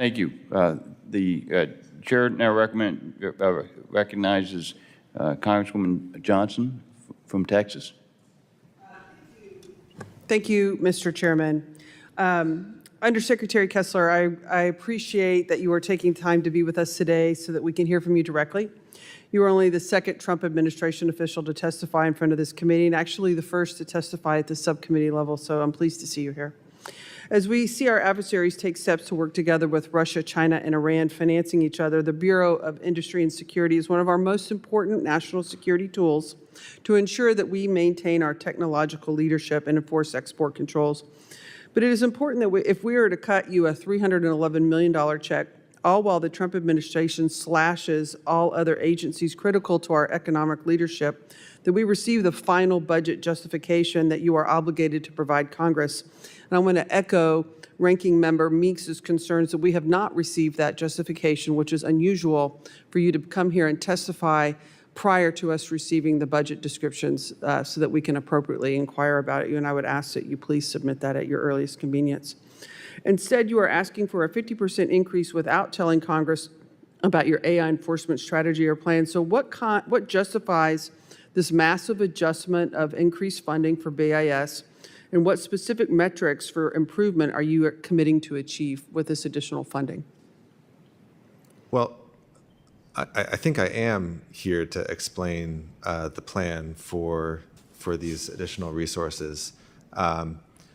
Thank you. The chair now recognizes Congresswoman Johnson from Texas. Thank you, Mr. Chairman. Undersecretary Kessler, I appreciate that you are taking time to be with us today so that we can hear from you directly. You are only the second Trump administration official to testify in front of this committee, and actually the first to testify at the subcommittee level, so I'm pleased to see you here. As we see our adversaries take steps to work together with Russia, China, and Iran financing each other, the Bureau of Industry and Security is one of our most important national security tools to ensure that we maintain our technological leadership and enforce export controls. But it is important that if we are to cut you a $311 million check, all while the Trump administration slashes all other agencies critical to our economic leadership, that we receive the final budget justification that you are obligated to provide Congress. And I want to echo Ranking Member Meeks's concerns that we have not received that justification, which is unusual for you to come here and testify prior to us receiving the budget descriptions so that we can appropriately inquire about it. And I would ask that you please submit that at your earliest convenience. Instead, you are asking for a 50% increase without telling Congress about your AI enforcement strategy or plan. So what justifies this massive adjustment of increased funding for BIS, and what specific metrics for improvement are you committing to achieve with this additional funding? Well, I think I am here to explain the plan for these additional resources.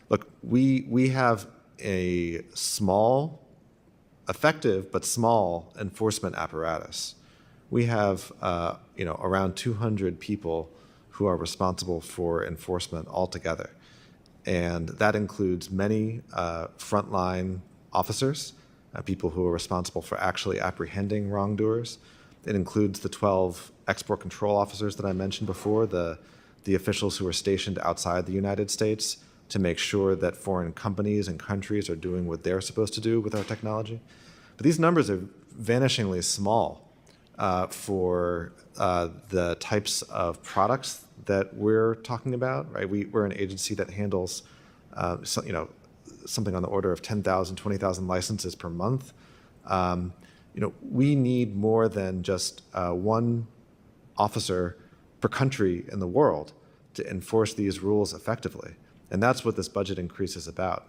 Look, we have a small, effective but small enforcement apparatus. We have around 200 people who are responsible for enforcement altogether, and that includes many frontline officers, people who are responsible for actually apprehending wrongdoers. It includes the 12 export control officers that I mentioned before, the officials who are stationed outside the United States to make sure that foreign companies and countries are doing what they're supposed to do with our technology. But these numbers are vanishingly small for the types of products that we're talking about, right? We're an agency that handles something on the order of 10,000, 20,000 licenses per month. We need more than just one officer per country in the world to enforce these rules effectively. And that's what this budget increase is about.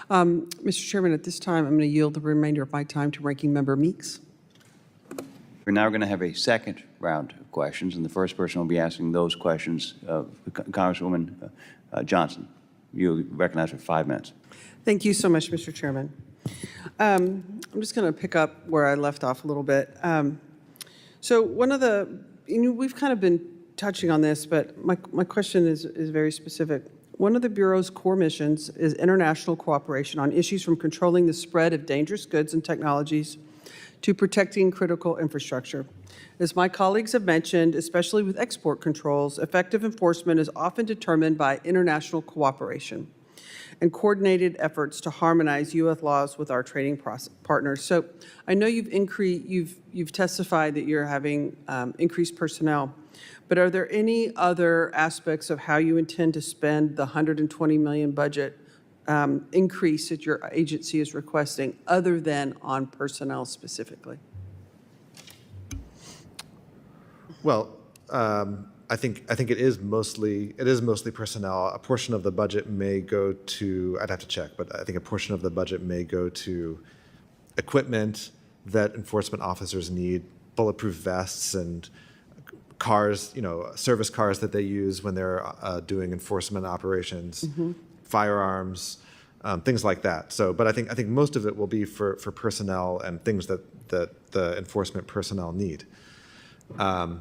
Mr. Chairman, at this time, I'm going to yield the remainder of my time to Ranking Member Meeks. We're now going to have a second round of questions, and the first person will be asking those questions of Congresswoman Johnson. You'll recognize for 5 minutes. Thank you so much, Mr. Chairman. I'm just going to pick up where I left off a little bit. So one of the, we've kind of been touching on this, but my question is very specific. One of the Bureau's core missions is international cooperation on issues from controlling the spread of dangerous goods and technologies to protecting critical infrastructure. As my colleagues have mentioned, especially with export controls, effective enforcement is often determined by international cooperation and coordinated efforts to harmonize U.S. laws with our trading partners. So I know you've testified that you're having increased personnel, but are there any other aspects of how you intend to spend the $120 million budget increase that your agency is requesting, other than on personnel specifically? Well, I think it is mostly personnel. A portion of the budget may go to, I'd have to check, but I think a portion of the budget may go to equipment that enforcement officers need, bulletproof vests and cars, service cars that they use when they're doing enforcement operations, firearms, things like that. So, but I think most of it will be for personnel and things that the enforcement personnel need. I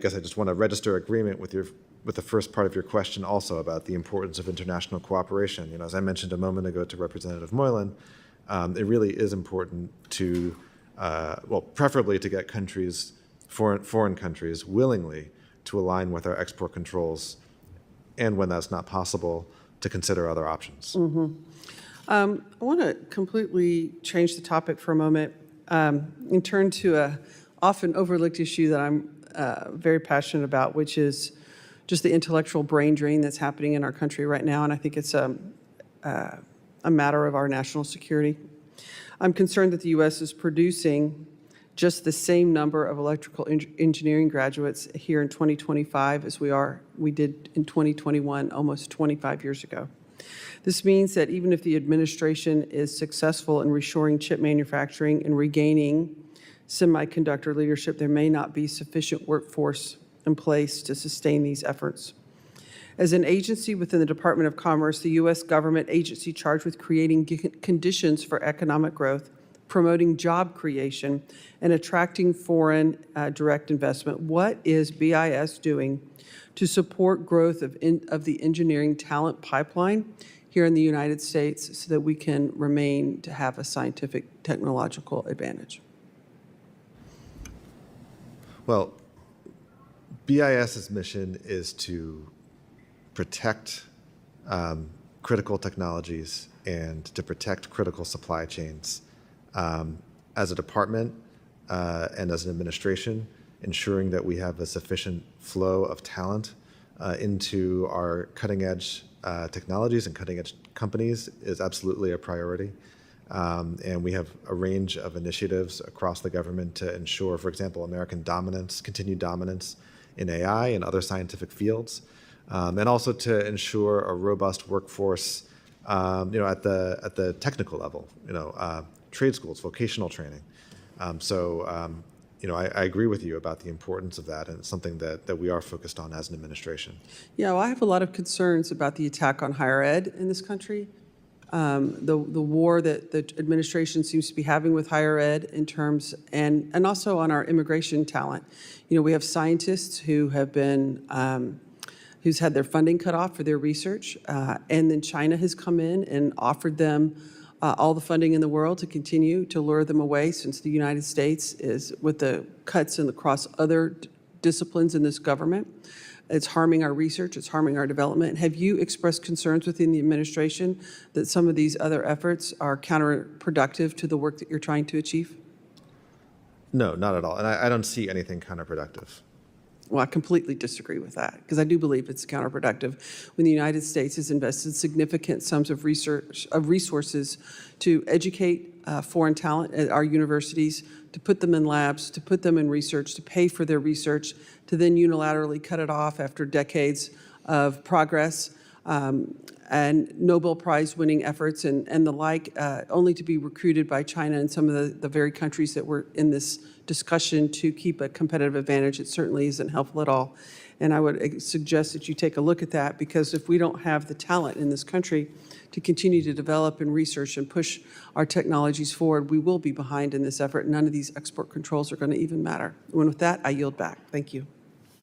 guess I just want to register agreement with the first part of your question also about the importance of international cooperation. As I mentioned a moment ago to Representative Moylan, it really is important to, preferably to get countries, foreign countries, willingly to align with our export controls, and when that's not possible, to consider other options. I want to completely change the topic for a moment and turn to a often overlooked issue that I'm very passionate about, which is just the intellectual brain drain that's happening in our country right now. And I think it's a matter of our national security. I'm concerned that the U.S. is producing just the same number of electrical engineering graduates here in 2025 as we did in 2021, almost 25 years ago. This means that even if the administration is successful in reshoring chip manufacturing and regaining semiconductor leadership, there may not be sufficient workforce in place to sustain these efforts. As an agency within the Department of Commerce, the U.S. government agency charged with creating conditions for economic growth, promoting job creation, and attracting foreign direct investment, what is BIS doing to support growth of the engineering talent pipeline here in the United States so that we can remain to have a scientific technological advantage? Well, BIS's mission is to protect critical technologies and to protect critical supply chains. As a department and as an administration, ensuring that we have a sufficient flow of talent into our cutting-edge technologies and cutting-edge companies is absolutely a priority. And we have a range of initiatives across the government to ensure, for example, American dominance, continued dominance in AI and other scientific fields, and also to ensure a robust workforce, at the technical level, trade schools, vocational training. I agree with you about the importance of that, and it's something that we are focused on as an administration. Yeah, well, I have a lot of concerns about the attack on higher ed in this country. The war that the administration seems to be having with higher ed in terms, and also on our immigration talent. We have scientists who have been, who's had their funding cut off for their research, and then China has come in and offered them all the funding in the world to continue to lure them away, since the United States is, with the cuts across other disciplines in this government, it's harming our research, it's harming our development. Have you expressed concerns within the administration that some of these other efforts are counterproductive to the work that you're trying to achieve? No, not at all. And I don't see anything counterproductive. Well, I completely disagree with that, because I do believe it's counterproductive when the United States has invested significant sums of resources to educate foreign talent at our universities, to put them in labs, to put them in research, to pay for their research, to then unilaterally cut it off after decades of progress and Nobel Prize winning efforts and the like, only to be recruited by China and some of the very countries that were in this discussion to keep a competitive advantage. It certainly isn't helpful at all. And I would suggest that you take a look at that, because if we don't have the talent in this country to continue to develop and research and push our technologies forward, we will be behind in this effort. None of these export controls are going to even matter. And with that, I yield back. Thank you.